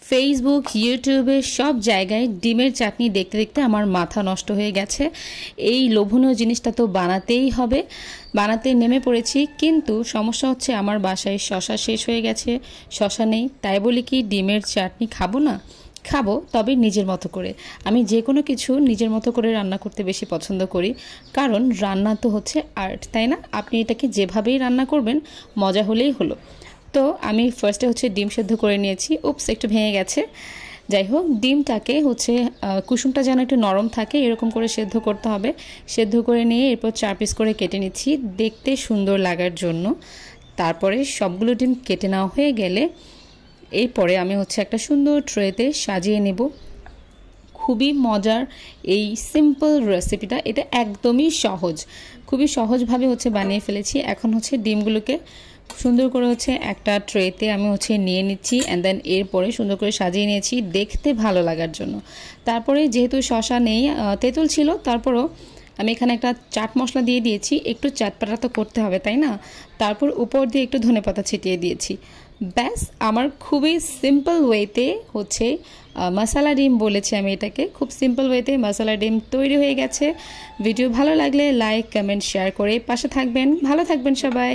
Facebook ইউটিউবে সব জায়গায় ডিমের চাটনি দেখতে দেখতে আমার মাথা নষ্ট হয়ে গেছে। এই লোভনীয় জিনিসটা তো বানাতেই হবে, বানাতে নেমে পড়েছি। কিন্তু সমস্যা হচ্ছে আমার বাসায় শসা শেষ হয়ে গেছে, শসা নেই। তাই বলি কি ডিমের চাটনি খাবো না? খাবো, তবে নিজের মতো করে। আমি যে কোনো কিছু নিজের মতো করে রান্না করতে বেশি পছন্দ করি, কারণ রান্না তো হচ্ছে আর্ট, তাই না? আপনি এটাকে যেভাবেই রান্না করবেন মজা হলেই হলো। তো আমি ফার্স্টে হচ্ছে ডিম সেদ্ধ করে নিয়েছি। উপস, একটু ভেঙে গেছে। যাই হোক, ডিমটাকে হচ্ছে কুসুমটা যেন একটু নরম থাকে এরকম করে সেদ্ধ করতে হবে। সেদ্ধ করে নিয়ে এরপর 4 পিস করে কেটে নিচ্ছি দেখতে সুন্দর লাগার জন্য। তারপরে সবগুলো ডিম কেটে নেওয়া হয়ে গেলে এরপরে আমি হচ্ছে একটা সুন্দর ট্রেতে সাজিয়ে নেব। খুবই মজার এই সিম্পল রেসিপিটা, এটা একদমই সহজ, খুবই সহজভাবে হচ্ছে বানিয়ে ফেলেছি। এখন হচ্ছে ডিমগুলোকে সুন্দর করে হচ্ছে একটা ট্রেতে আমি হচ্ছে নিয়ে নিচ্ছি, অ্যান্ড দেন এরপরে সুন্দর করে সাজিয়ে নিয়েছি দেখতে ভালো লাগার জন্য। তারপরে যেহেতু শসা নেই, তেঁতুল ছিল, তারপরও আমি এখানে একটা চাট মশলা দিয়ে দিয়েছি। একটু চাটপাটা তো করতে হবে, তাই না? তারপর উপর দিয়ে একটু ধনেপাতা ছিটিয়ে দিয়েছি। ব্যাস, আমার খুবই সিম্পল ওয়েতে হচ্ছে মশলা ডিম বলেছি আমি এটাকে, খুব সিম্পল ওয়েতে মশলা ডিম তৈরি হয়ে গেছে। ভিডিও ভালো লাগলে লাইক, কমেন্ট, শেয়ার করে পাশে থাকবেন। ভালো থাকবেন সবাই।